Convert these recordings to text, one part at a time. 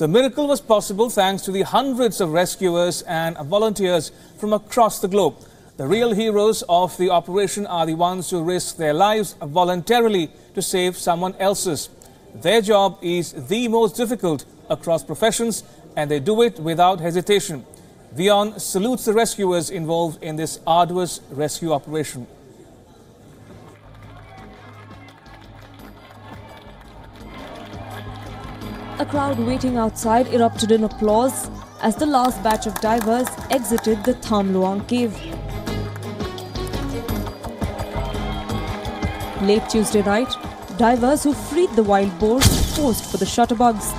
The miracle was possible thanks to the hundreds of rescuers and volunteers from across the globe. The real heroes of the operation are the ones who risk their lives voluntarily to save someone else's. Their job is the most difficult across professions, and they do it without hesitation. WION salutes the rescuers involved in this arduous rescue operation. A crowd waiting outside erupted in applause as the last batch of divers exited the Tham Luang cave. Late Tuesday night, divers who freed the wild boars posed for the shutterbugs.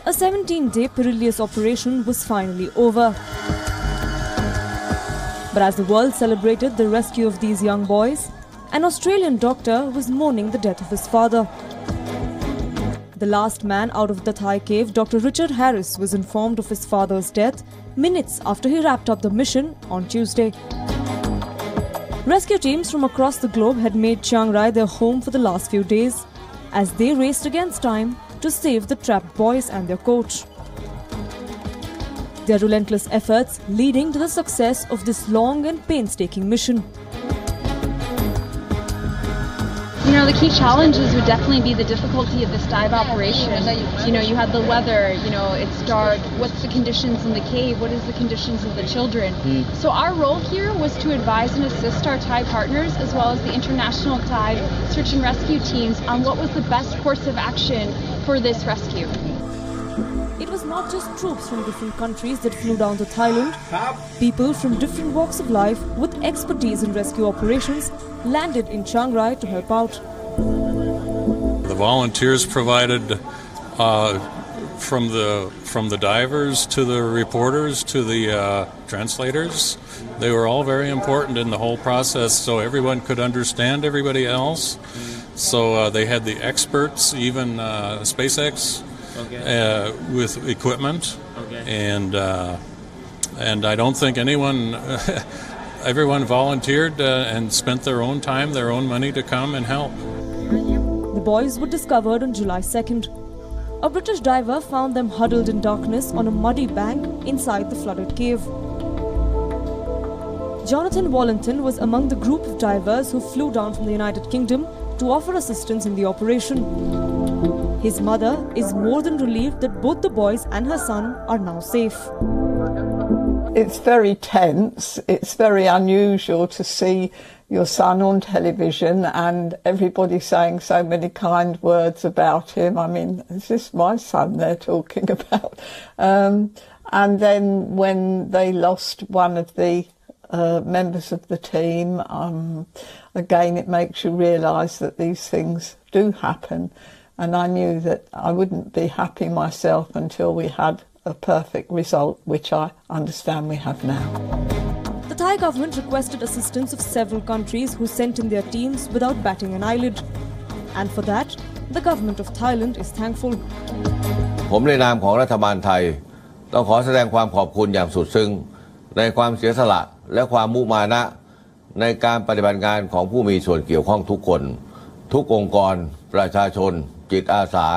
A 17-day perilous operation was finally over. But as the world celebrated the rescue of these young boys, an Australian doctor was mourning the death of his father. The last man out of the Thai cave, Dr. Richard Harris, was informed of his father's death minutes after he wrapped up the mission on Tuesday. Rescue teams from across the globe had made Chiang Rai their home for the last few days as they raced against time to save the trapped boys and their coach. Their relentless efforts leading to the success of this long and painstaking mission. You know, the key challenges would definitely be the difficulty of this dive operation. You know, you had the weather, you know, it's dark, what's the conditions in the cave, what is the conditions of the children. So our role here was to advise and assist our Thai partners as well as the international Thai search and rescue teams on what was the best course of action for this rescue. It was not just troops from different countries that flew down to Thailand. People from different walks of life with expertise in rescue operations landed in Chiang Rai to help out. The volunteers provided from the divers to the reporters to the translators. They were all very important in the whole process so everyone could understand everybody else. So they had the experts, even SpaceX, with equipment, and I don't think anyone, everyone volunteered and spent their own time, their own money to come and help. The boys were discovered on July 2nd. A British diver found them huddled in darkness on a muddy bank inside the flooded cave. Jonathan Wallington was among the group of divers who flew down from the United Kingdom to offer assistance in the operation. His mother is more than relieved that both the boys and her son are now safe. It's very tense. It's very unusual to see your son on television and everybody saying so many kind words about him. I mean, is this my son they're talking about? And then when they lost one of the members of the team, again, it makes you realise that these things do happen. And I knew that I wouldn't be happy myself until we had a perfect result, which I understand we have now. The Thai government requested assistance of several countries who sent in their teams without batting an eyelid. And for that, the government of Thailand is thankful. ผมในนามของรัฐบาลไทยต้องขอแสดงความขอบคุณอย่างสุดซึ้งในความเสียสละและความมุมานะในการปฏิบัติงานของผู้มีส่วนเกี่ยวข้องทุกคนทุกองค์กรประชาชนจิตอาสา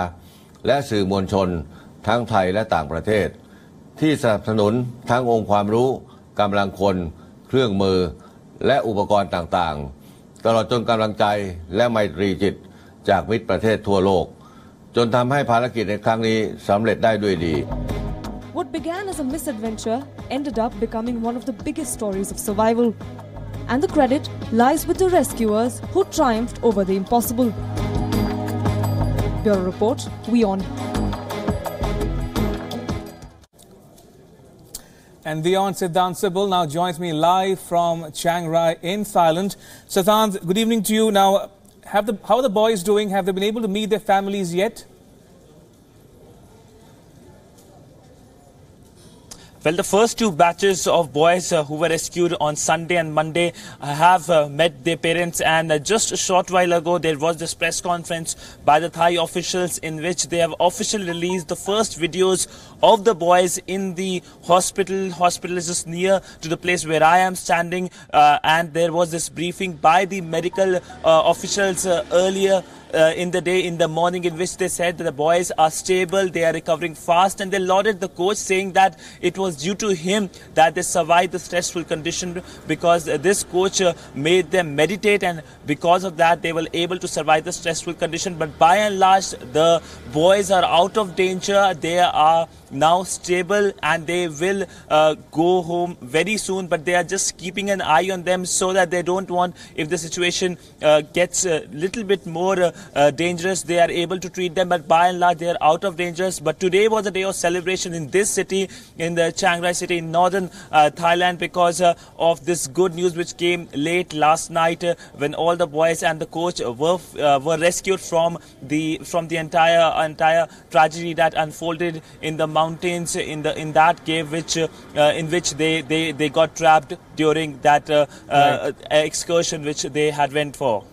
และสื่อมวลชนทั้งไทยและต่างประเทศที่สนับสนุนทั้งองค์ความรู้กำลังคนเครื่องมือและอุปกรณ์ต่างๆตลอดจนกำลังใจและไมตรีจิตจากมิตรประเทศทั่วโลกจนทำให้ภารกิจในครั้งนี้สำเร็จได้ด้วยดี What began as a misadventure ended up becoming one of the biggest stories of survival. And the credit lies with the rescuers who triumphed over the impossible. Bureau Report, WION. And WION Siddhant Sibal now joins me live from Chiang Rai in Thailand. Siddhant, good evening to you. Now, how are the boys doing? Have they been able to meet their families yet? Well, the first two batches of boys who were rescued on Sunday and Monday have met their parents, and just a short while ago there was this press conference by the Thai officials in which they have officially released the first videos of the boys in the hospital. Hospital is just near to the place where I am standing, and there was this briefing by the medical officials earlier in the day, in the morning, in which they said that the boys are stable, they are recovering fast, and they lauded the coach, saying that it was due to him that they survived the stressful condition, because this coach made them meditate, and because of that they were able to survive the stressful condition. But by and large, the boys are out of danger. They are now stable and they will go home very soon, but they are just keeping an eye on them so that they don't want, if the situation gets a little bit more dangerous, they are able to treat them. But by and large, they are out of dangers. But today was a day of celebration in this city, in the Chiang Rai city in northern Thailand, because of this good news which came late last night when all the boys and the coach were rescued from the entire tragedy that unfolded in the mountains, in that cave in which they got trapped during that excursion which they had went for.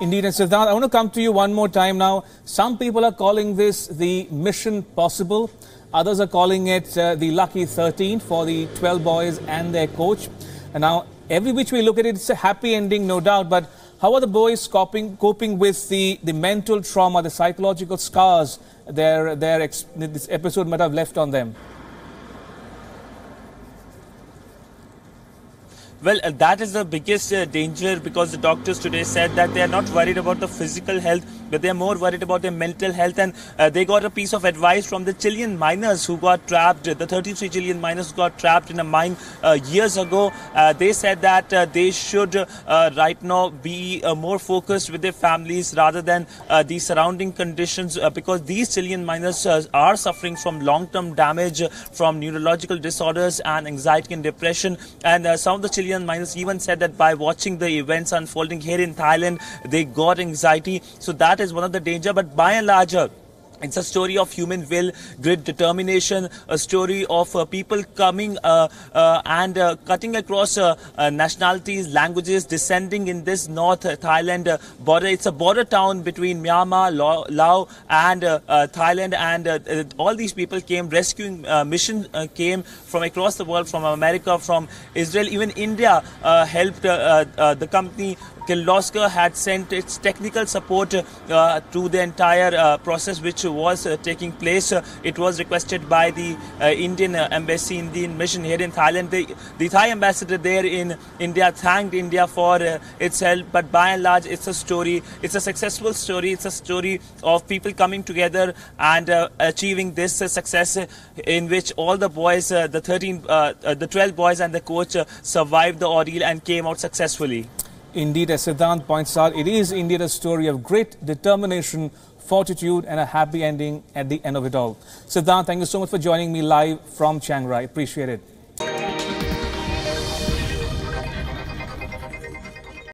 Indeed, and Siddharth, I want to come to you one more time now. Some people are calling this the Mission Possible. Others are calling it the Lucky 13 for the 12 boys and their coach. And now, every which way look at it, it's a happy ending, no doubt. But how are the boys coping with the mental trauma, the psychological scars this episode might have left on them? Well, that is the biggest danger, because the doctors today said that they are not worried about the physical health, but they are more worried about their mental health. And they got a piece of advice from the Chilean miners who got trapped, the 33 Chilean miners who got trapped in a mine years ago. They said that they should right now be more focused with their families rather than the surrounding conditions, because these Chilean miners are suffering from long-term damage from neurological disorders and anxiety and depression. And some of the Chilean miners even said that by watching the events unfolding here in Thailand, they got anxiety. So that is one of the danger. But by and large, it's a story of human will, grit, determination, a story of people coming and cutting across nationalities, languages, descending in this North Thailand border. It's a border town between Myanmar, Laos and Thailand, and all these people came, rescuing mission came from across the world, from America, from Israel, even India helped. The company Kirloskar had sent its technical support to the entire process which was taking place. It was requested by the Indian embassy, Indian mission here in Thailand. The Thai ambassador there in India thanked India for its help. But by and large, it's a story. It's a successful story. It's a story of people coming together and achieving this success, in which all the boys, the 12 boys and the coach survived the ordeal and came out successfully. Indeed, as Siddharth points out, it is indeed a story of great determination, fortitude and a happy ending at the end of it all. Siddharth, thank you so much for joining me live from Chiang Rai. Appreciate it.